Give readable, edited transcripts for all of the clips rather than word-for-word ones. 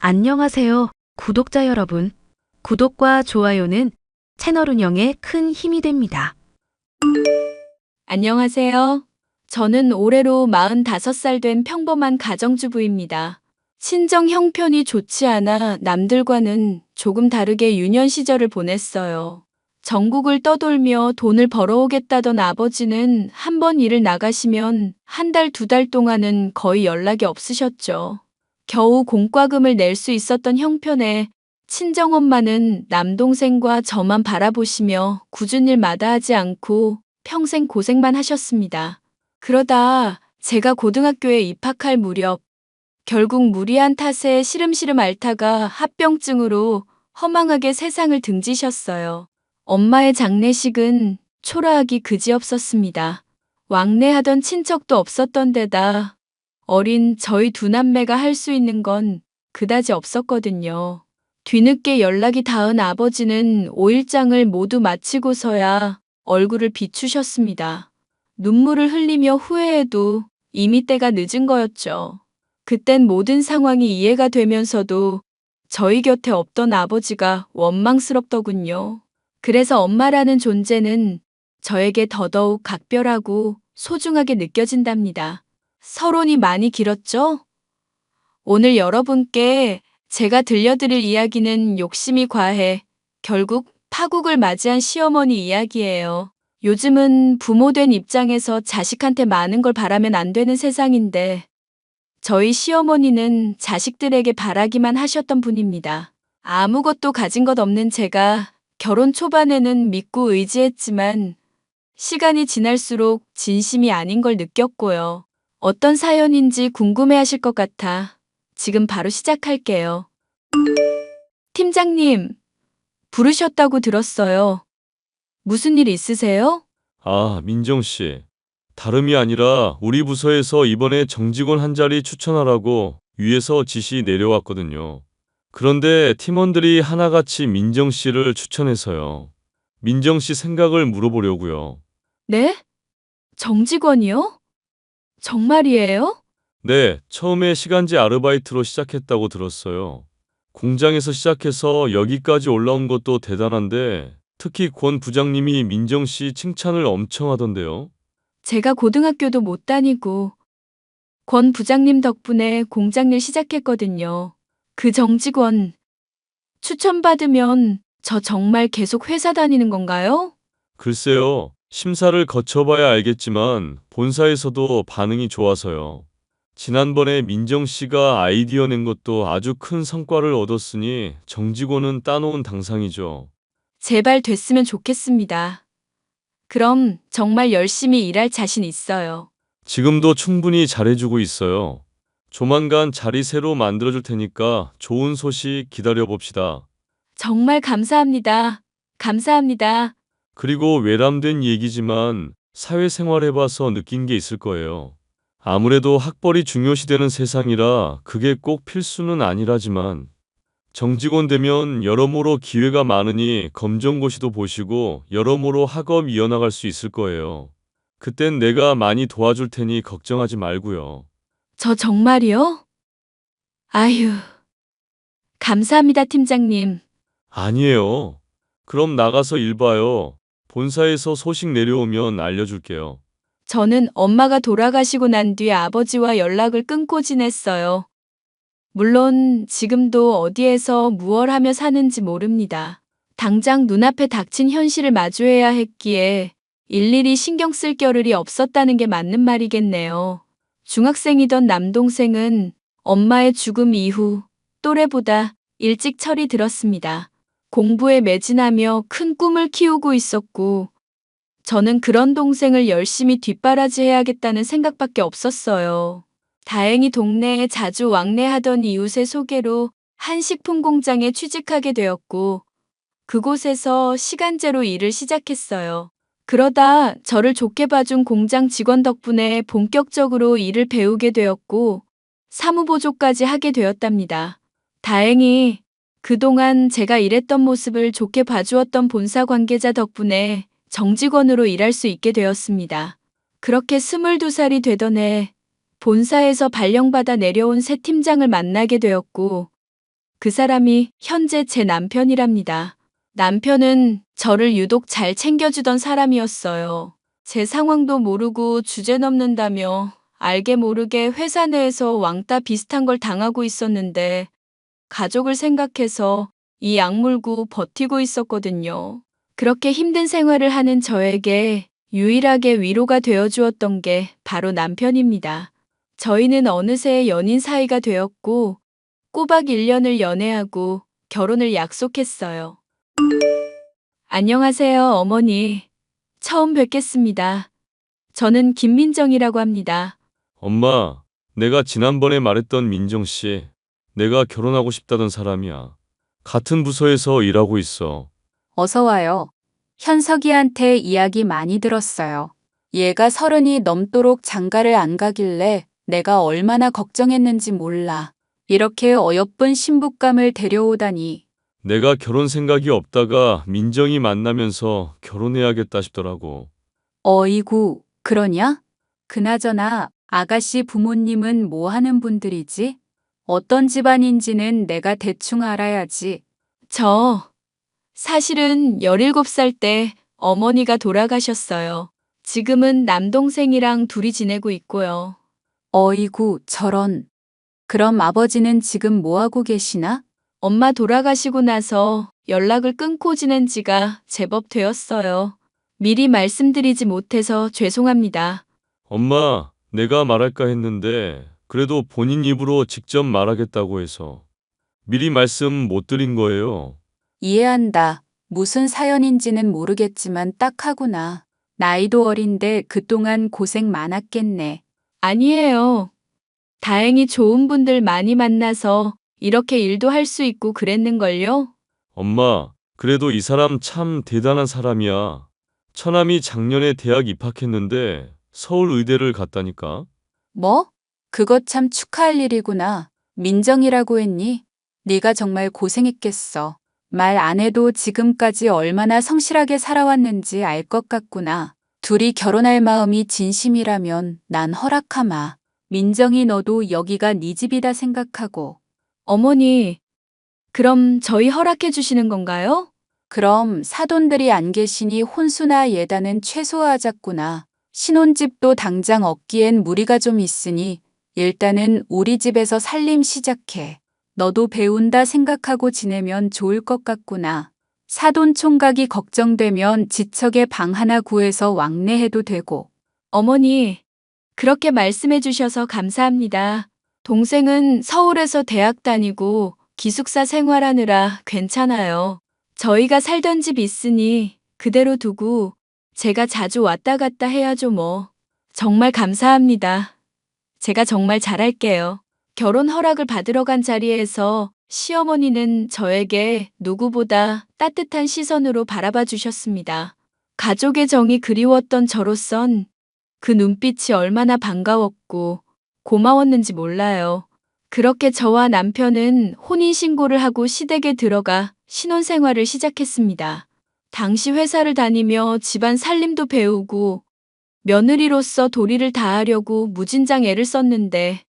안녕하세요, 구독자 여러분. 구독과 좋아요는 채널 운영에 큰 힘이 됩니다. 안녕하세요. 저는 올해로 45살 된 평범한 가정주부입니다. 친정 형편이 좋지 않아 남들과는 조금 다르게 유년 시절을 보냈어요. 전국을 떠돌며 돈을 벌어오겠다던 아버지는 한 번 일을 나가시면 한 달, 두 달 동안은 거의 연락이 없으셨죠. 겨우 공과금을 낼 수 있었던 형편에 친정엄마는 남동생과 저만 바라보시며 굳은 일 마다하지 않고 평생 고생만 하셨습니다. 그러다 제가 고등학교에 입학할 무렵 결국 무리한 탓에 시름시름 앓다가 합병증으로 허망하게 세상을 등지셨어요. 엄마의 장례식은 초라하기 그지없었습니다. 왕래하던 친척도 없었던 데다 어린 저희 두 남매가 할 수 있는 건 그다지 없었거든요. 뒤늦게 연락이 닿은 아버지는 5일장을 모두 마치고서야 얼굴을 비추셨습니다. 눈물을 흘리며 후회해도 이미 때가 늦은 거였죠. 그땐 모든 상황이 이해가 되면서도 저희 곁에 없던 아버지가 원망스럽더군요. 그래서 엄마라는 존재는 저에게 더더욱 각별하고 소중하게 느껴진답니다. 서론이 많이 길었죠? 오늘 여러분께 제가 들려드릴 이야기는 욕심이 과해 결국 파국을 맞이한 시어머니 이야기예요. 요즘은 부모 된 입장에서 자식한테 많은 걸 바라면 안 되는 세상인데 저희 시어머니는 자식들에게 바라기만 하셨던 분입니다. 아무것도 가진 것 없는 제가 결혼 초반에는 믿고 의지했지만 시간이 지날수록 진심이 아닌 걸 느꼈고요. 어떤 사연인지 궁금해하실 것 같아 지금 바로 시작할게요. 팀장님, 부르셨다고 들었어요. 무슨 일 있으세요? 아, 민정 씨. 다름이 아니라 우리 부서에서 이번에 정직원 한 자리 추천하라고 위에서 지시 내려왔거든요. 그런데 팀원들이 하나같이 민정 씨를 추천해서요. 민정 씨 생각을 물어보려고요. 네? 정직원이요? 정말이에요? 네, 처음에 시간제 아르바이트로 시작했다고 들었어요. 공장에서 시작해서 여기까지 올라온 것도 대단한데 특히 권 부장님이 민정 씨 칭찬을 엄청 하던데요. 제가 고등학교도 못 다니고 권 부장님 덕분에 공장 일 시작했거든요. 그 정직원 추천받으면 저 정말 계속 회사 다니는 건가요? 글쎄요, 심사를 거쳐봐야 알겠지만 본사에서도 반응이 좋아서요. 지난번에 민정 씨가 아이디어 낸 것도 아주 큰 성과를 얻었으니 정직원은 따놓은 당상이죠. 제발 됐으면 좋겠습니다. 그럼 정말 열심히 일할 자신 있어요. 지금도 충분히 잘해주고 있어요. 조만간 자리 새로 만들어줄 테니까 좋은 소식 기다려봅시다. 정말 감사합니다. 감사합니다. 그리고 외람된 얘기지만 사회생활 해봐서 느낀 게 있을 거예요. 아무래도 학벌이 중요시되는 세상이라 그게 꼭 필수는 아니라지만 정직원 되면 여러모로 기회가 많으니 검정고시도 보시고 여러모로 학업 이어나갈 수 있을 거예요. 그땐 내가 많이 도와줄 테니 걱정하지 말고요. 저 정말이요? 아휴, 감사합니다, 팀장님. 아니에요. 그럼 나가서 일 봐요. 본사에서 소식 내려오면 알려줄게요. 저는 엄마가 돌아가시고 난 뒤 아버지와 연락을 끊고 지냈어요. 물론 지금도 어디에서 무얼 하며 사는지 모릅니다. 당장 눈앞에 닥친 현실을 마주해야 했기에 일일이 신경 쓸 겨를이 없었다는 게 맞는 말이겠네요. 중학생이던 남동생은 엄마의 죽음 이후 또래보다 일찍 철이 들었습니다. 공부에 매진하며 큰 꿈을 키우고 있었고 저는 그런 동생을 열심히 뒷바라지해야겠다는 생각밖에 없었어요. 다행히 동네에 자주 왕래하던 이웃의 소개로 한 식품 공장에 취직하게 되었고 그곳에서 시간제로 일을 시작했어요. 그러다 저를 좋게 봐준 공장 직원 덕분에 본격적으로 일을 배우게 되었고 사무보조까지 하게 되었답니다. 다행히 그동안 제가 일했던 모습을 좋게 봐주었던 본사 관계자 덕분에 정직원으로 일할 수 있게 되었습니다. 그렇게 22살이 되던 해 본사에서 발령받아 내려온 새 팀장을 만나게 되었고 그 사람이 현재 제 남편이랍니다. 남편은 저를 유독 잘 챙겨주던 사람이었어요. 제 상황도 모르고 주제 넘는다며 알게 모르게 회사 내에서 왕따 비슷한 걸 당하고 있었는데 가족을 생각해서 이 악물고 버티고 있었거든요. 그렇게 힘든 생활을 하는 저에게 유일하게 위로가 되어 주었던 게 바로 남편입니다. 저희는 어느새 연인 사이가 되었고 꼬박 1년을 연애하고 결혼을 약속했어요. 안녕하세요, 어머니. 처음 뵙겠습니다. 저는 김민정이라고 합니다. 엄마, 내가 지난번에 말했던 민정 씨, 내가 결혼하고 싶다던 사람이야. 같은 부서에서 일하고 있어. 어서 와요. 현석이한테 이야기 많이 들었어요. 얘가 30이 넘도록 장가를 안 가길래 내가 얼마나 걱정했는지 몰라. 이렇게 어여쁜 신부감을 데려오다니. 내가 결혼 생각이 없다가 민정이 만나면서 결혼해야겠다 싶더라고. 어이구, 그러냐? 그나저나 아가씨 부모님은 뭐 하는 분들이지? 어떤 집안인지는 내가 대충 알아야지. 사실은 17살 때 어머니가 돌아가셨어요. 지금은 남동생이랑 둘이 지내고 있고요. 어이구, 저런. 그럼 아버지는 지금 뭐 하고 계시나? 엄마 돌아가시고 나서 연락을 끊고 지낸 지가 제법 되었어요. 미리 말씀드리지 못해서 죄송합니다. 엄마, 내가 말할까 했는데 그래도 본인 입으로 직접 말하겠다고 해서 미리 말씀 못 드린 거예요. 이해한다. 무슨 사연인지는 모르겠지만 딱하구나. 나이도 어린데 그동안 고생 많았겠네. 아니에요. 다행히 좋은 분들 많이 만나서 이렇게 일도 할 수 있고 그랬는걸요? 엄마, 그래도 이 사람 참 대단한 사람이야. 처남이 작년에 대학 입학했는데 서울 의대를 갔다니까. 뭐? 그거 참 축하할 일이구나. 민정이라고 했니? 네가 정말 고생했겠어. 말 안 해도 지금까지 얼마나 성실하게 살아왔는지 알 것 같구나. 둘이 결혼할 마음이 진심이라면 난 허락하마. 민정이 너도 여기가 네 집이다 생각하고. 어머니, 그럼 저희 허락해 주시는 건가요? 그럼 사돈들이 안 계시니 혼수나 예단은 최소화하자꾸나. 신혼집도 당장 얻기엔 무리가 좀 있으니 일단은 우리 집에서 살림 시작해. 너도 배운다 생각하고 지내면 좋을 것 같구나. 사돈 총각이 걱정되면 지척에 방 하나 구해서 왕래해도 되고. 어머니, 그렇게 말씀해 주셔서 감사합니다. 동생은 서울에서 대학 다니고 기숙사 생활하느라 괜찮아요. 저희가 살던 집 있으니 그대로 두고 제가 자주 왔다 갔다 해야죠 뭐. 정말 감사합니다. 제가 정말 잘할게요. 결혼 허락을 받으러 간 자리에서 시어머니는 저에게 누구보다 따뜻한 시선으로 바라봐 주셨습니다. 가족의 정이 그리웠던 저로선 그 눈빛이 얼마나 반가웠고 고마웠는지 몰라요. 그렇게 저와 남편은 혼인신고를 하고 시댁에 들어가 신혼생활을 시작했습니다. 당시 회사를 다니며 집안 살림도 배우고 며느리로서 도리를 다하려고 무진장 애를 썼는데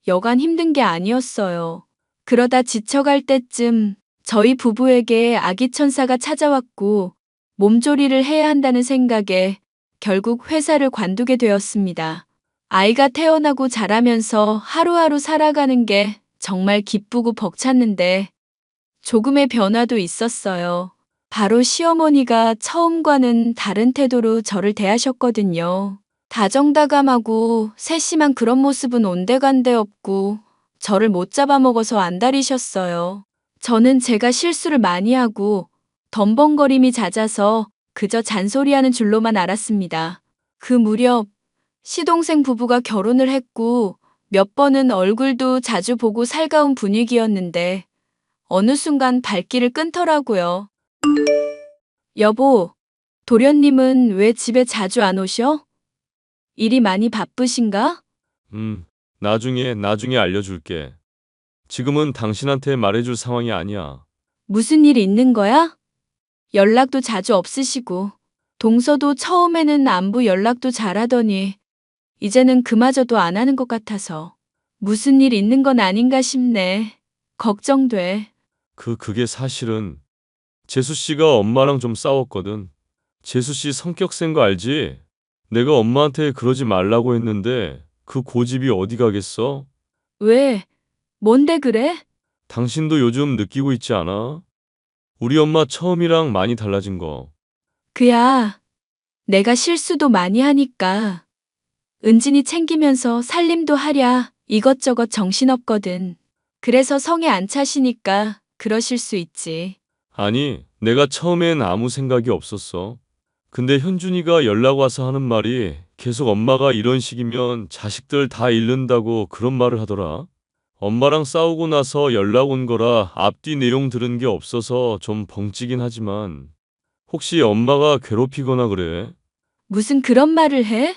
여간 힘든 게 아니었어요. 그러다 지쳐갈 때쯤 저희 부부에게 아기 천사가 찾아왔고 몸조리를 해야 한다는 생각에 결국 회사를 관두게 되었습니다. 아이가 태어나고 자라면서 하루하루 살아가는 게 정말 기쁘고 벅찼는데 조금의 변화도 있었어요. 바로 시어머니가 처음과는 다른 태도로 저를 대하셨거든요. 다정다감하고 세심한 그런 모습은 온데간데 없고 저를 못 잡아먹어서 안달이셨어요. 저는 제가 실수를 많이 하고 덤벙거림이 잦아서 그저 잔소리하는 줄로만 알았습니다. 그 무렵 시동생 부부가 결혼을 했고 몇 번은 얼굴도 자주 보고 살가운 분위기였는데 어느 순간 발길을 끊더라고요. 여보, 도련님은 왜 집에 자주 안 오셔? 일이 많이 바쁘신가? 나중에 알려줄게. 지금은 당신한테 말해줄 상황이 아니야. 무슨 일 있는 거야? 연락도 자주 없으시고 동서도 처음에는 안부 연락도 잘하더니 이제는 그마저도 안 하는 것 같아서 무슨 일 있는 건 아닌가 싶네. 걱정돼. 그게 사실은 재수 씨가 엄마랑 좀 싸웠거든. 재수 씨 성격 센 거 알지? 내가 엄마한테 그러지 말라고 했는데 그 고집이 어디 가겠어? 왜? 뭔데 그래? 당신도 요즘 느끼고 있지 않아? 우리 엄마 처음이랑 많이 달라진 거. 그야, 내가 실수도 많이 하니까. 은진이 챙기면서 살림도 하랴 이것저것 정신없거든. 그래서 성에 안 차시니까 그러실 수 있지. 아니, 내가 처음엔 아무 생각이 없었어. 근데 현준이가 연락 와서 하는 말이 계속 엄마가 이런 식이면 자식들 다 잃는다고 그런 말을 하더라. 엄마랑 싸우고 나서 연락 온 거라 앞뒤 내용 들은 게 없어서 좀 벙찌긴 하지만 혹시 엄마가 괴롭히거나 그래? 무슨 그런 말을 해?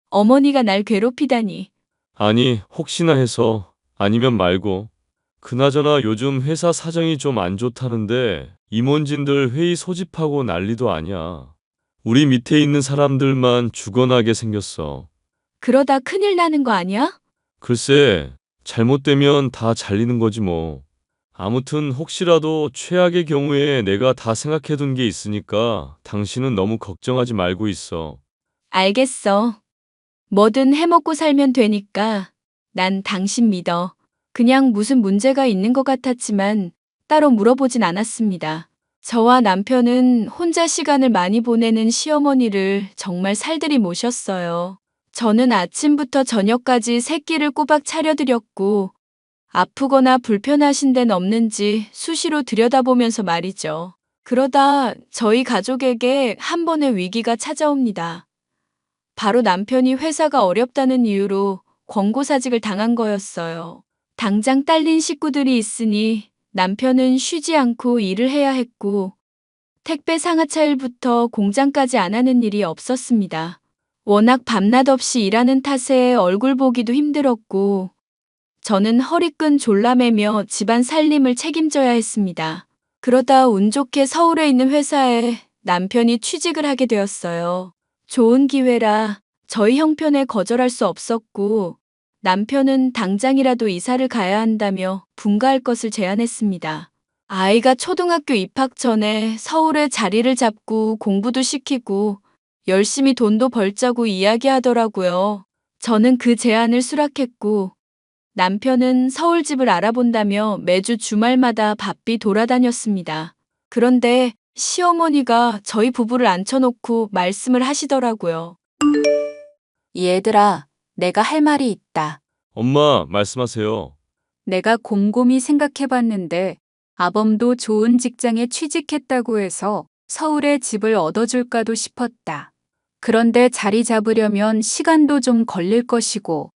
어머니가 날 괴롭히다니. 아니, 혹시나 해서 아니면 말고. 그나저나 요즘 회사 사정이 좀 안 좋다는데 임원진들 회의 소집하고 난리도 아니야. 우리 밑에 있는 사람들만 죽어나게 생겼어. 그러다 큰일 나는 거 아니야? 글쎄, 잘못되면 다 잘리는 거지 뭐. 아무튼 혹시라도 최악의 경우에 내가 다 생각해둔 게 있으니까 당신은 너무 걱정하지 말고 있어. 알겠어. 뭐든 해먹고 살면 되니까 난 당신 믿어. 그냥 무슨 문제가 있는 것 같았지만 따로 물어보진 않았습니다. 저와 남편은 혼자 시간을 많이 보내는 시어머니를 정말 살들이 모셨어요. 저는 아침부터 저녁까지 새끼를 꼬박 차려드렸고 아프거나 불편하신 데는 없는지 수시로 들여다보면서 말이죠. 그러다 저희 가족에게 한 번의 위기가 찾아옵니다. 바로 남편이 회사가 어렵다는 이유로 권고사직을 당한 거였어요. 당장 딸린 식구들이 있으니 남편은 쉬지 않고 일을 해야 했고 택배 상하차 일부터 공장까지 안 하는 일이 없었습니다. 워낙 밤낮 없이 일하는 탓에 얼굴 보기도 힘들었고 저는 허리끈 졸라매며 집안 살림을 책임져야 했습니다. 그러다 운 좋게 서울에 있는 회사에 남편이 취직을 하게 되었어요. 좋은 기회라 저희 형편에 거절할 수 없었고 남편은 당장이라도 이사를 가야 한다며 분가할 것을 제안했습니다. 아이가 초등학교 입학 전에 서울에 자리를 잡고 공부도 시키고 열심히 돈도 벌자고 이야기하더라고요. 저는 그 제안을 수락했고 남편은 서울 집을 알아본다며 매주 주말마다 바삐 돌아다녔습니다. 그런데 시어머니가 저희 부부를 앉혀놓고 말씀을 하시더라고요. 얘들아, 내가 할 말이 있다. 엄마, 말씀하세요. 내가 곰곰이 생각해봤는데 아범도 좋은 직장에 취직했다고 해서 서울에 집을 얻어줄까도 싶었다. 그런데 자리 잡으려면 시간도 좀 걸릴 것이고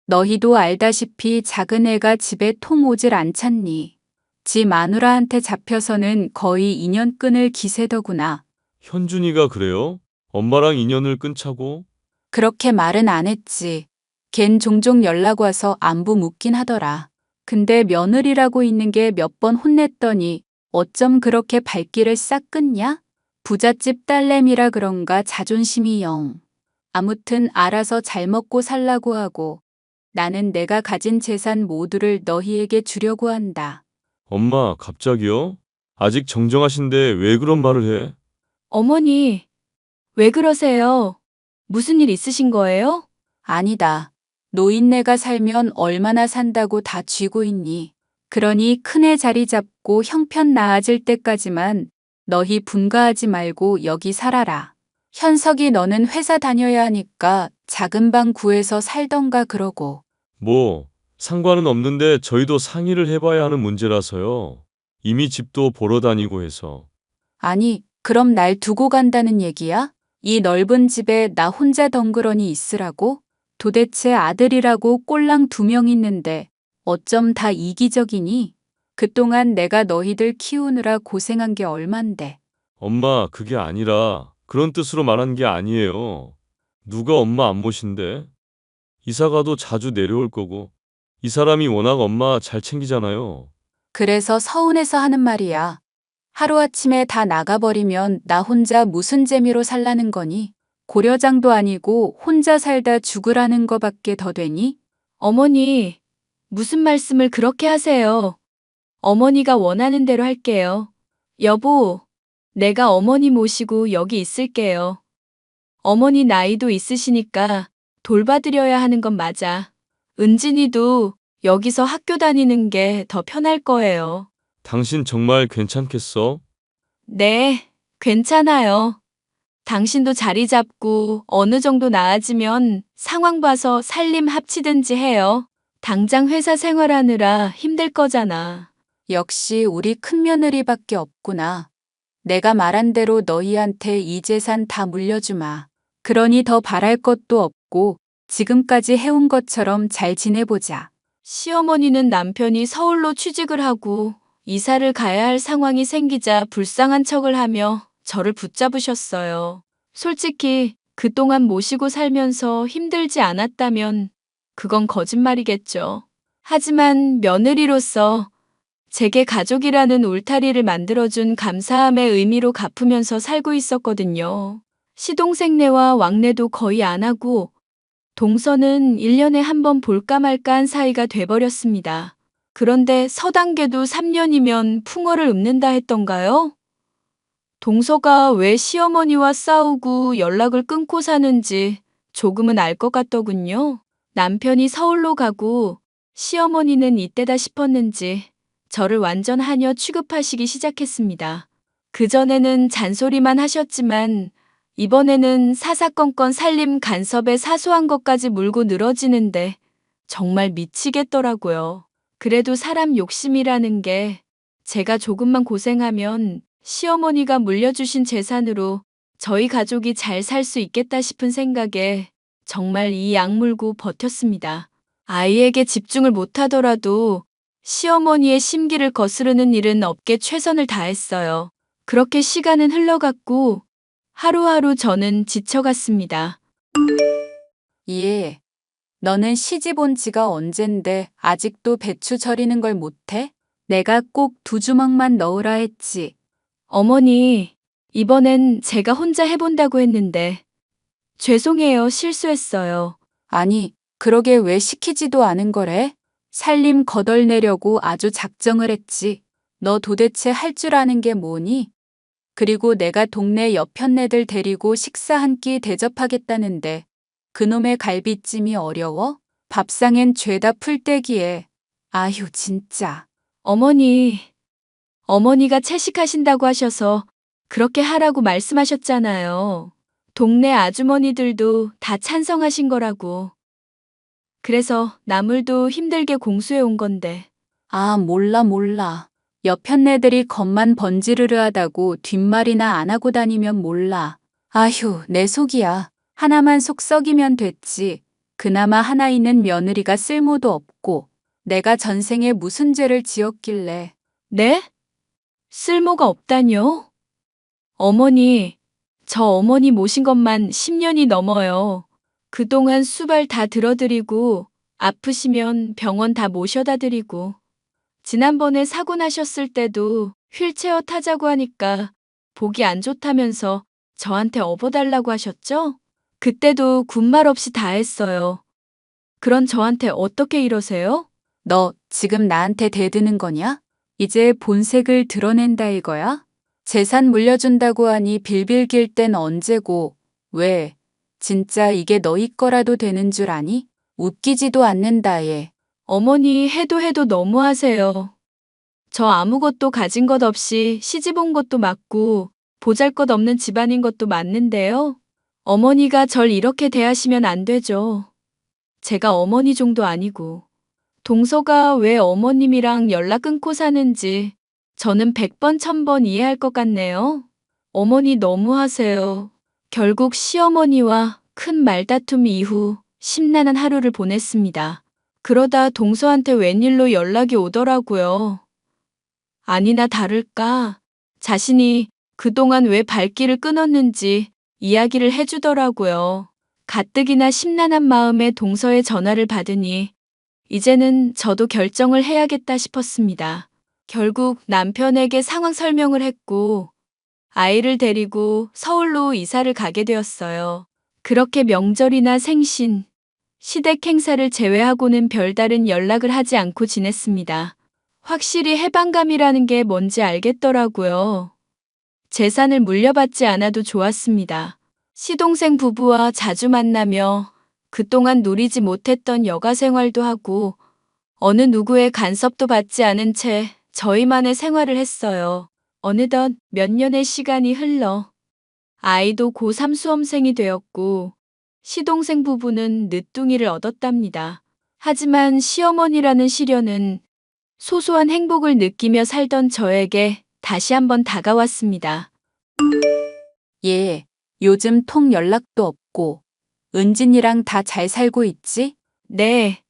너희도 알다시피 작은 애가 집에 통 오질 않잖니. 지 마누라한테 잡혀서는 거의 인연 끊을 기세더구나. 현준이가 그래요? 엄마랑 인연을 끊자고? 그렇게 말은 안 했지. 걘 종종 연락 와서 안부 묻긴 하더라. 근데 며느리라고 있는 게 몇 번 혼냈더니 어쩜 그렇게 발길을 싹 끊냐? 부잣집 딸내미라 그런가 자존심이 영. 아무튼 알아서 잘 먹고 살라고 하고 나는 내가 가진 재산 모두를 너희에게 주려고 한다. 엄마, 갑자기요? 아직 정정하신데 왜 그런 말을 해? 어머니, 왜 그러세요? 무슨 일 있으신 거예요? 아니다. 노인네가 살면 얼마나 산다고 다 쥐고 있니? 그러니 큰애 자리 잡고 형편 나아질 때까지만 너희 분가하지 말고 여기 살아라. 현석이 너는 회사 다녀야 하니까 작은 방 구해서 살던가 그러고. 뭐, 상관은 없는데 저희도 상의를 해봐야 하는 문제라서요. 이미 집도 보러 다니고 해서. 아니, 그럼 날 두고 간다는 얘기야? 이 넓은 집에 나 혼자 덩그러니 있으라고? 도대체 아들이라고 꼴랑 2명 있는데 어쩜 다 이기적이니? 그동안 내가 너희들 키우느라 고생한 게 얼만데. 엄마, 그게 아니라 그런 뜻으로 말한 게 아니에요. 누가 엄마 안 모신대? 이사가도 자주 내려올 거고. 이 사람이 워낙 엄마 잘 챙기잖아요. 그래서 서운해서 하는 말이야. 하루아침에 다 나가버리면 나 혼자 무슨 재미로 살라는 거니? 고려장도 아니고 혼자 살다 죽으라는 거밖에 더 되니? 어머니, 무슨 말씀을 그렇게 하세요? 어머니가 원하는 대로 할게요. 여보, 내가 어머니 모시고 여기 있을게요. 어머니 나이도 있으시니까 돌봐드려야 하는 건 맞아. 은진이도 여기서 학교 다니는 게 더 편할 거예요. 당신 정말 괜찮겠어? 네, 괜찮아요. 당신도 자리 잡고 어느 정도 나아지면 상황 봐서 살림 합치든지 해요. 당장 회사 생활하느라 힘들 거잖아. 역시 우리 큰며느리밖에 없구나. 내가 말한 대로 너희한테 이 재산 다 물려주마. 그러니 더 바랄 것도 없고 지금까지 해온 것처럼 잘 지내보자. 시어머니는 남편이 서울로 취직을 하고 이사를 가야 할 상황이 생기자 불쌍한 척을 하며 저를 붙잡으셨어요. 솔직히 그동안 모시고 살면서 힘들지 않았다면 그건 거짓말이겠죠. 하지만 며느리로서 제게 가족이라는 울타리를 만들어준 감사함의 의미로 갚으면서 살고 있었거든요. 시동생네와 왕래도 거의 안 하고 동서는 1년에 한 번 볼까 말까 한 사이가 돼버렸습니다. 그런데 서당계도 3년이면 풍어를 읊는다 했던가요? 동서가 왜 시어머니와 싸우고 연락을 끊고 사는지 조금은 알 것 같더군요. 남편이 서울로 가고 시어머니는 이때다 싶었는지 저를 완전 하녀 취급하시기 시작했습니다. 그전에는 잔소리만 하셨지만 이번에는 사사건건 살림 간섭에 사소한 것까지 물고 늘어지는데 정말 미치겠더라고요. 그래도 사람 욕심이라는 게 제가 조금만 고생하면 시어머니가 물려주신 재산으로 저희 가족이 잘 살 수 있겠다 싶은 생각에 정말 이 악물고 버텼습니다. 아이에게 집중을 못하더라도 시어머니의 심기를 거스르는 일은 없게 최선을 다했어요. 그렇게 시간은 흘러갔고 하루하루 저는 지쳐갔습니다. 예. 너는 시집 온 지가 언젠데 아직도 배추 절이는 걸 못해? 내가 꼭 2주먹만 넣으라 했지. 어머니, 이번엔 제가 혼자 해본다고 했는데 죄송해요. 실수했어요. 아니, 그러게 왜 시키지도 않은 거래? 살림 거덜내려고 아주 작정을 했지. 너 도대체 할 줄 아는 게 뭐니? 그리고 내가 동네 여편네들 데리고 식사 한 끼 대접하겠다는데 그놈의 갈비찜이 어려워? 밥상엔 죄다 풀떼기에. 아휴 진짜. 어머니가 채식하신다고 하셔서 그렇게 하라고 말씀하셨잖아요. 동네 아주머니들도 다 찬성하신 거라고. 그래서 나물도 힘들게 공수해 온 건데. 아 몰라. 여편네들이 겉만 번지르르하다고 뒷말이나 안 하고 다니면 몰라. 아휴 내 속이야. 하나만 속 썩이면 됐지. 그나마 하나 있는 며느리가 쓸모도 없고 내가 전생에 무슨 죄를 지었길래. 네? 쓸모가 없다뇨? 어머니, 저 어머니 모신 것만 10년이 넘어요. 그동안 수발 다 들어드리고 아프시면 병원 다 모셔다 드리고 지난번에 사고 나셨을 때도 휠체어 타자고 하니까 보기 안 좋다면서 저한테 업어달라고 하셨죠? 그때도 군말 없이 다 했어요. 그런 저한테 어떻게 이러세요? 너 지금 나한테 대드는 거냐? 이제 본색을 드러낸다 이거야? 재산 물려준다고 하니 빌빌 길 땐 언제고 왜? 진짜 이게 너희 거라도 되는 줄 아니? 웃기지도 않는다 얘. 어머니 해도 너무하세요. 저 아무것도 가진 것 없이 시집 온 것도 맞고 보잘것없는 집안인 것도 맞는데요. 어머니가 절 이렇게 대하시면 안 되죠. 제가 어머니 정도 아니고. 동서가 왜 어머님이랑 연락 끊고 사는지 저는 100번 1000번 이해할 것 같네요. 어머니 너무하세요. 결국 시어머니와 큰 말다툼 이후 심란한 하루를 보냈습니다. 그러다 동서한테 웬일로 연락이 오더라고요. 아니나 다를까 자신이 그동안 왜 발길을 끊었는지 이야기를 해주더라고요. 가뜩이나 심란한 마음에 동서의 전화를 받으니 이제는 저도 결정을 해야겠다 싶었습니다. 결국 남편에게 상황 설명을 했고 아이를 데리고 서울로 이사를 가게 되었어요. 그렇게 명절이나 생신, 시댁 행사를 제외하고는 별다른 연락을 하지 않고 지냈습니다. 확실히 해방감이라는 게 뭔지 알겠더라고요. 재산을 물려받지 않아도 좋았습니다. 시동생 부부와 자주 만나며 그동안 누리지 못했던 여가 생활도 하고 어느 누구의 간섭도 받지 않은 채 저희만의 생활을 했어요. 어느덧 몇 년의 시간이 흘러 아이도 고3 수험생이 되었고 시동생 부부는 늦둥이를 얻었답니다. 하지만 시어머니라는 시련은 소소한 행복을 느끼며 살던 저에게 다시 한번 다가왔습니다. 얘, 요즘 통 연락도 없고 은진이랑 다 잘 살고 있지? 네.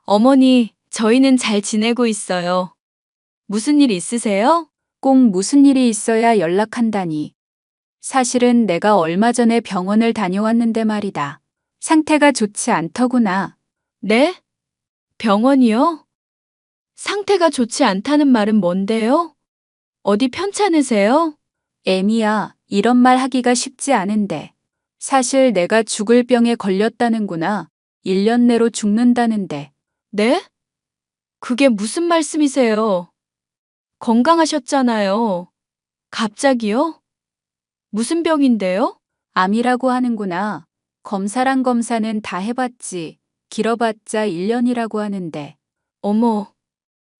어머니, 저희는 잘 지내고 있어요. 무슨 일 있으세요? 꼭 무슨 일이 있어야 연락한다니. 사실은 내가 얼마 전에 병원을 다녀왔는데 말이다. 상태가 좋지 않더구나. 네? 병원이요? 상태가 좋지 않다는 말은 뭔데요? 어디 편찮으세요? 애미야, 이런 말 하기가 쉽지 않은데. 사실 내가 죽을 병에 걸렸다는구나. 1년 내로 죽는다는데. 네? 그게 무슨 말씀이세요? 건강하셨잖아요. 갑자기요? 무슨 병인데요? 암이라고 하는구나. 검사랑 검사는 다 해봤지. 길어봤자 1년이라고 하는데. 어머,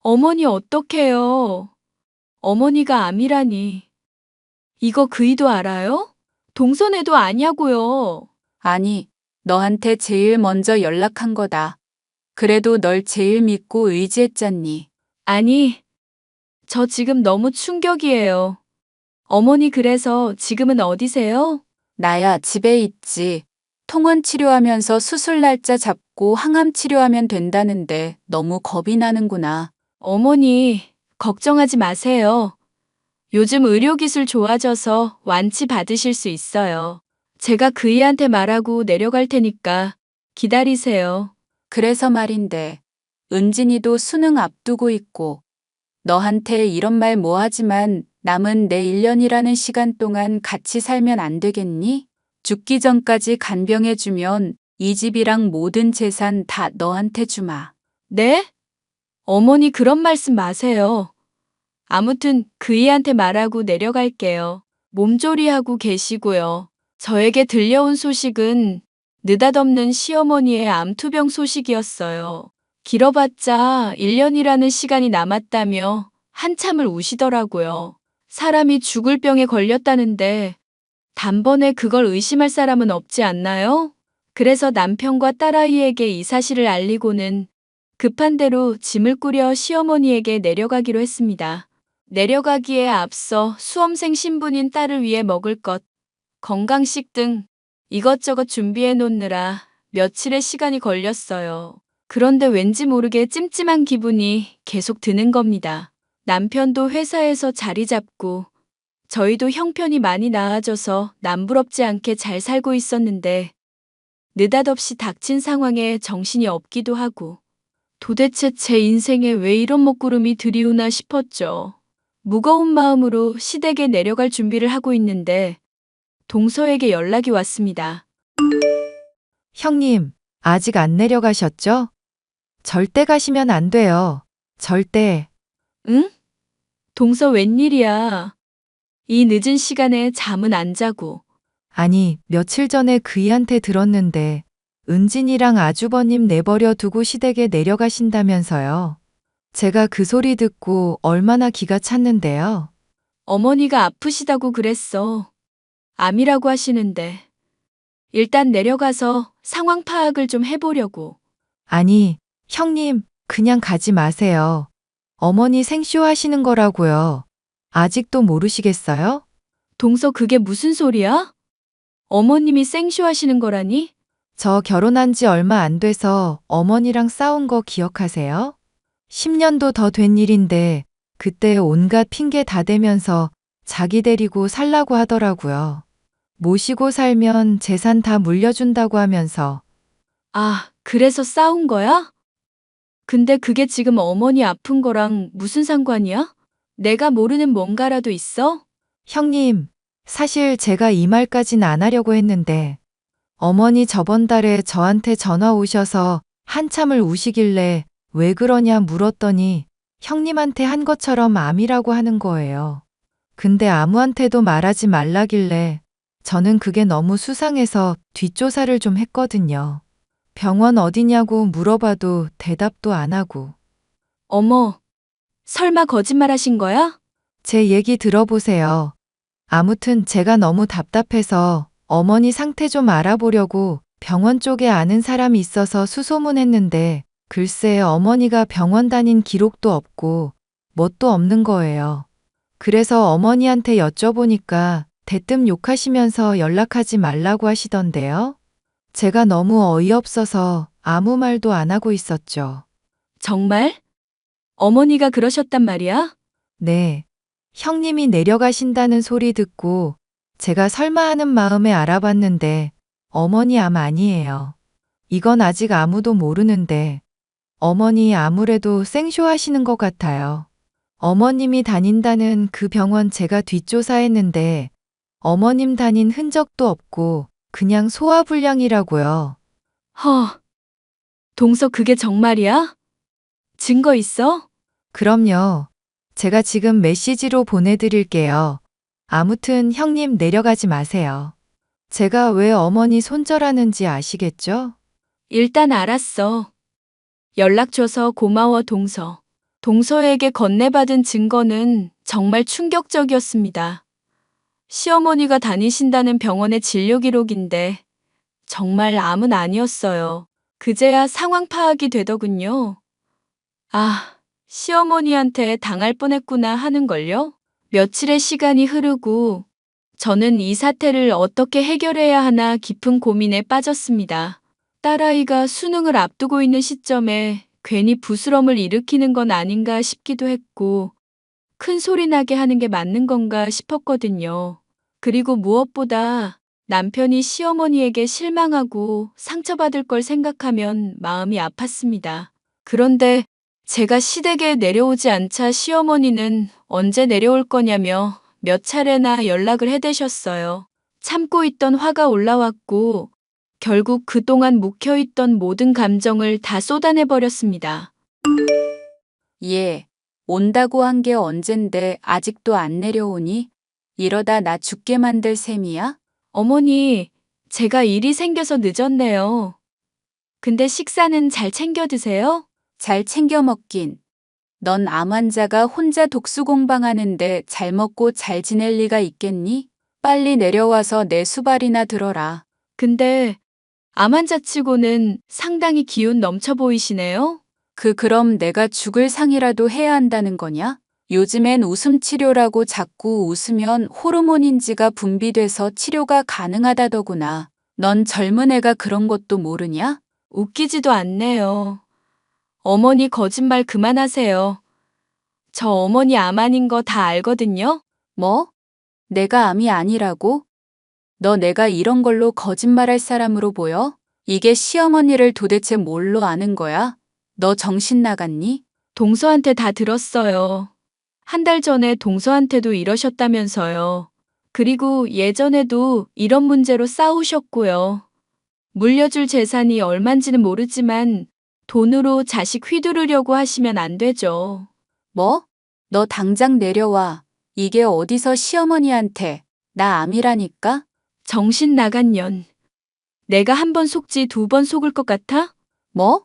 어머니 어떡해요? 어머니가 암이라니. 이거 그이도 알아요? 동선애도 아냐고요. 아니, 너한테 제일 먼저 연락한 거다. 그래도 널 제일 믿고 의지했잖니. 아니, 저 지금 너무 충격이에요. 어머니 그래서 지금은 어디세요? 나야 집에 있지. 통원 치료하면서 수술 날짜 잡고 항암 치료하면 된다는데 너무 겁이 나는구나. 어머니, 걱정하지 마세요. 요즘 의료기술 좋아져서 완치 받으실 수 있어요. 제가 그이한테 말하고 내려갈 테니까 기다리세요. 그래서 말인데, 은진이도 수능 앞두고 있고, 너한테 이런 말 뭐하지만 남은 내 1년이라는 시간 동안 같이 살면 안 되겠니? 죽기 전까지 간병해주면 이 집이랑 모든 재산 다 너한테 주마. 네? 어머니 그런 말씀 마세요. 아무튼 그이한테 말하고 내려갈게요. 몸조리하고 계시고요. 저에게 들려온 소식은 느닷없는 시어머니의 암투병 소식이었어요. 길어봤자 1년이라는 시간이 남았다며 한참을 우시더라고요. 사람이 죽을 병에 걸렸다는데 단번에 그걸 의심할 사람은 없지 않나요? 그래서 남편과 딸아이에게 이 사실을 알리고는 급한 대로 짐을 꾸려 시어머니에게 내려가기로 했습니다. 내려가기에 앞서 수험생 신분인 딸을 위해 먹을 것, 건강식 등 이것저것 준비해 놓느라 며칠의 시간이 걸렸어요. 그런데 왠지 모르게 찜찜한 기분이 계속 드는 겁니다. 남편도 회사에서 자리 잡고 저희도 형편이 많이 나아져서 남부럽지 않게 잘 살고 있었는데 느닷없이 닥친 상황에 정신이 없기도 하고 도대체 제 인생에 왜 이런 먹구름이 들이우나 싶었죠. 무거운 마음으로 시댁에 내려갈 준비를 하고 있는데 동서에게 연락이 왔습니다. 형님, 아직 안 내려가셨죠? 절대 가시면 안 돼요. 절대. 응? 동서 웬일이야. 이 늦은 시간에 잠은 안 자고. 아니, 며칠 전에 그이한테 들었는데 은진이랑 아주버님 내버려 두고 시댁에 내려가신다면서요. 제가 그 소리 듣고 얼마나 기가 찼는데요. 어머니가 아프시다고 그랬어. 암이라고 하시는데. 일단 내려가서 상황 파악을 좀 해보려고. 아니, 형님, 그냥 가지 마세요. 어머니 생쇼 하시는 거라고요. 아직도 모르시겠어요? 동서 그게 무슨 소리야? 어머님이 생쇼 하시는 거라니? 저 결혼한 지 얼마 안 돼서 어머니랑 싸운 거 기억하세요? 10년도 더 된 일인데 그때 온갖 핑계 다 대면서 자기 데리고 살라고 하더라고요. 모시고 살면 재산 다 물려준다고 하면서. 아, 그래서 싸운 거야? 근데 그게 지금 어머니 아픈 거랑 무슨 상관이야? 내가 모르는 뭔가라도 있어? 형님, 사실 제가 이 말까진 안 하려고 했는데 어머니 저번 달에 저한테 전화 오셔서 한참을 우시길래 왜 그러냐 물었더니 형님한테 한 것처럼 암이라고 하는 거예요. 근데 아무한테도 말하지 말라길래 저는 그게 너무 수상해서 뒷조사를 좀 했거든요. 병원 어디냐고 물어봐도 대답도 안 하고. 어머, 설마 거짓말하신 거야? 제 얘기 들어보세요. 아무튼 제가 너무 답답해서 어머니 상태 좀 알아보려고 병원 쪽에 아는 사람이 있어서 수소문했는데 글쎄 어머니가 병원 다닌 기록도 없고 뭣도 없는 거예요. 그래서 어머니한테 여쭤보니까 대뜸 욕하시면서 연락하지 말라고 하시던데요. 제가 너무 어이없어서 아무 말도 안 하고 있었죠. 정말? 어머니가 그러셨단 말이야? 네. 형님이 내려가신다는 소리 듣고 제가 설마 하는 마음에 알아봤는데 어머니 암 아니에요. 이건 아직 아무도 모르는데 어머니 아무래도 생쇼하시는 것 같아요. 어머님이 다닌다는 그 병원 제가 뒷조사했는데 어머님 다닌 흔적도 없고 그냥 소화불량이라고요. 허, 동서 그게 정말이야? 증거 있어? 그럼요. 제가 지금 메시지로 보내드릴게요. 아무튼 형님 내려가지 마세요. 제가 왜 어머니 손절하는지 아시겠죠? 일단 알았어. 연락 줘서 고마워, 동서. 동서에게 건네받은 증거는 정말 충격적이었습니다. 시어머니가 다니신다는 병원의 진료 기록인데 정말 암은 아니었어요. 그제야 상황 파악이 되더군요. 아, 시어머니한테 당할 뻔했구나 하는걸요? 며칠의 시간이 흐르고 저는 이 사태를 어떻게 해결해야 하나 깊은 고민에 빠졌습니다. 딸아이가 수능을 앞두고 있는 시점에 괜히 부스럼을 일으키는 건 아닌가 싶기도 했고, 큰 소리 나게 하는 게 맞는 건가 싶었거든요. 그리고 무엇보다 남편이 시어머니에게 실망하고 상처받을 걸 생각하면 마음이 아팠습니다. 그런데 제가 시댁에 내려오지 않자 시어머니는 언제 내려올 거냐며 몇 차례나 연락을 해대셨어요. 참고 있던 화가 올라왔고 결국 그동안 묵혀있던 모든 감정을 다 쏟아내버렸습니다. 얘, 온다고 한 게 언젠데 아직도 안 내려오니? 이러다 나 죽게 만들 셈이야? 어머니, 제가 일이 생겨서 늦었네요. 근데 식사는 잘 챙겨 드세요? 잘 챙겨 먹긴. 넌 암 환자가 혼자 독수공방하는데 잘 먹고 잘 지낼 리가 있겠니? 빨리 내려와서 내 수발이나 들어라. 근데 암 환자치고는 상당히 기운 넘쳐 보이시네요? 그럼 내가 죽을 상이라도 해야 한다는 거냐? 요즘엔 웃음 치료라고 자꾸 웃으면 호르몬인지가 분비돼서 치료가 가능하다더구나. 넌 젊은 애가 그런 것도 모르냐? 웃기지도 않네요. 어머니 거짓말 그만하세요. 저 어머니 암 아닌 거 다 알거든요? 뭐? 내가 암이 아니라고? 너 내가 이런 걸로 거짓말할 사람으로 보여? 이게 시어머니를 도대체 뭘로 아는 거야? 너 정신 나갔니? 동서한테 다 들었어요. 한 달 전에 동서한테도 이러셨다면서요. 그리고 예전에도 이런 문제로 싸우셨고요. 물려줄 재산이 얼만지는 모르지만 돈으로 자식 휘두르려고 하시면 안 되죠. 뭐? 너 당장 내려와. 이게 어디서 시어머니한테. 나 암이라니까? 정신 나간 년. 내가 한 번 속지 두 번 속을 것 같아? 뭐?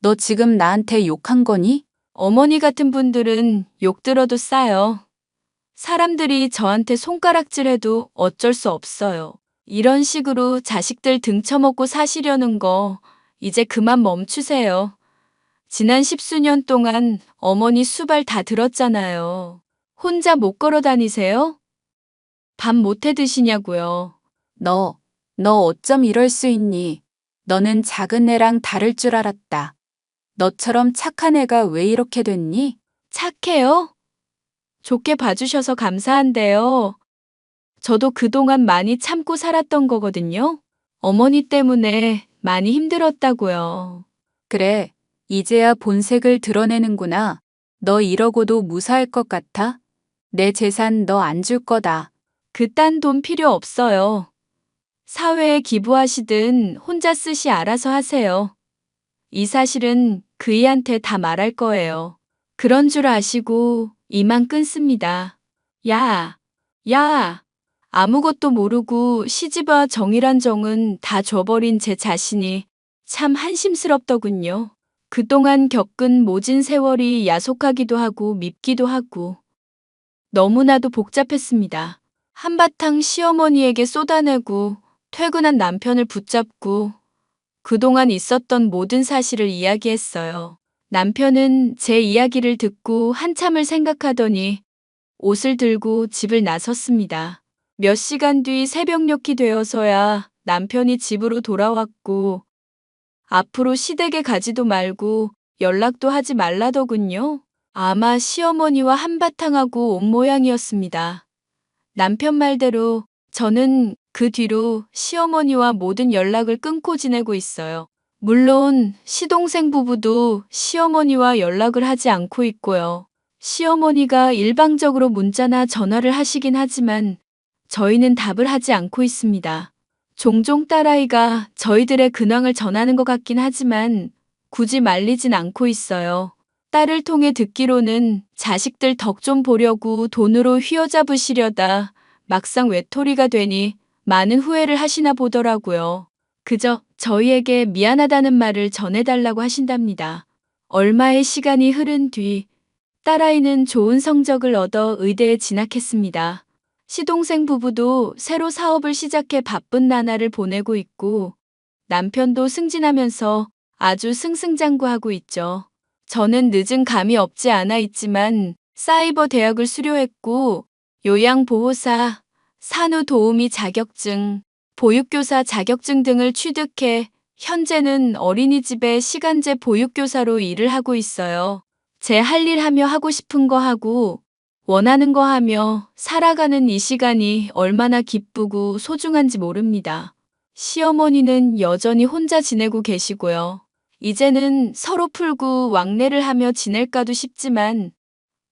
너 지금 나한테 욕한 거니? 어머니 같은 분들은 욕 들어도 싸요. 사람들이 저한테 손가락질해도 어쩔 수 없어요. 이런 식으로 자식들 등쳐먹고 사시려는 거 이제 그만 멈추세요. 지난 10수년 동안 어머니 수발 다 들었잖아요. 혼자 못 걸어 다니세요? 밥 못 해 드시냐고요. 너 어쩜 이럴 수 있니? 너는 작은 애랑 다를 줄 알았다. 너처럼 착한 애가 왜 이렇게 됐니? 착해요? 좋게 봐주셔서 감사한데요. 저도 그동안 많이 참고 살았던 거거든요. 어머니 때문에 많이 힘들었다고요. 그래, 이제야 본색을 드러내는구나. 너 이러고도 무사할 것 같아? 내 재산 너 안 줄 거다. 그딴 돈 필요 없어요. 사회에 기부하시든 혼자 쓰시 알아서 하세요. 이 사실은 그이한테 다 말할 거예요. 그런 줄 아시고 이만 끊습니다. 야, 야. 아무것도 모르고 시집와 정이란 정은 다 줘버린 제 자신이 참 한심스럽더군요. 그동안 겪은 모진 세월이 야속하기도 하고 밉기도 하고 너무나도 복잡했습니다. 한바탕 시어머니에게 쏟아내고 퇴근한 남편을 붙잡고 그동안 있었던 모든 사실을 이야기했어요. 남편은 제 이야기를 듣고 한참을 생각하더니 옷을 들고 집을 나섰습니다. 몇 시간 뒤 새벽녘이 되어서야 남편이 집으로 돌아왔고 앞으로 시댁에 가지도 말고 연락도 하지 말라더군요. 아마 시어머니와 한바탕하고 온 모양이었습니다. 남편 말대로 저는 그 뒤로 시어머니와 모든 연락을 끊고 지내고 있어요. 물론 시동생 부부도 시어머니와 연락을 하지 않고 있고요. 시어머니가 일방적으로 문자나 전화를 하시긴 하지만 저희는 답을 하지 않고 있습니다. 종종 딸아이가 저희들의 근황을 전하는 것 같긴 하지만 굳이 말리진 않고 있어요. 딸을 통해 듣기로는 자식들 덕 좀 보려고 돈으로 휘어잡으시려다 막상 외톨이가 되니 많은 후회를 하시나 보더라고요. 그저 저희에게 미안하다는 말을 전해달라고 하신답니다. 얼마의 시간이 흐른 뒤 딸아이는 좋은 성적을 얻어 의대에 진학했습니다. 시동생 부부도 새로 사업을 시작해 바쁜 나날을 보내고 있고 남편도 승진하면서 아주 승승장구하고 있죠. 저는 늦은 감이 없지 않아 있지만 사이버 대학을 수료했고 요양보호사, 산후도우미 자격증, 보육교사 자격증 등을 취득해 현재는 어린이집에 시간제 보육교사로 일을 하고 있어요. 제 할 일 하며 하고 싶은 거 하고 원하는 거 하며 살아가는 이 시간이 얼마나 기쁘고 소중한지 모릅니다. 시어머니는 여전히 혼자 지내고 계시고요. 이제는 서로 풀고 왕래를 하며 지낼까도 싶지만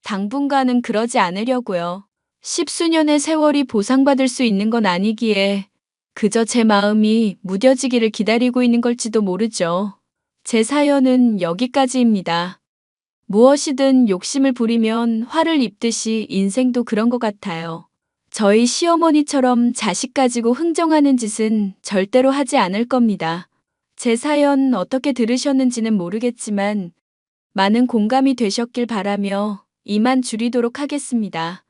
당분간은 그러지 않으려고요. 십수년의 세월이 보상받을 수 있는 건 아니기에 그저 제 마음이 무뎌지기를 기다리고 있는 걸지도 모르죠. 제 사연은 여기까지입니다. 무엇이든 욕심을 부리면 화를 입듯이 인생도 그런 것 같아요. 저희 시어머니처럼 자식 가지고 흥정하는 짓은 절대로 하지 않을 겁니다. 제 사연 어떻게 들으셨는지는 모르겠지만 많은 공감이 되셨길 바라며 이만 줄이도록 하겠습니다.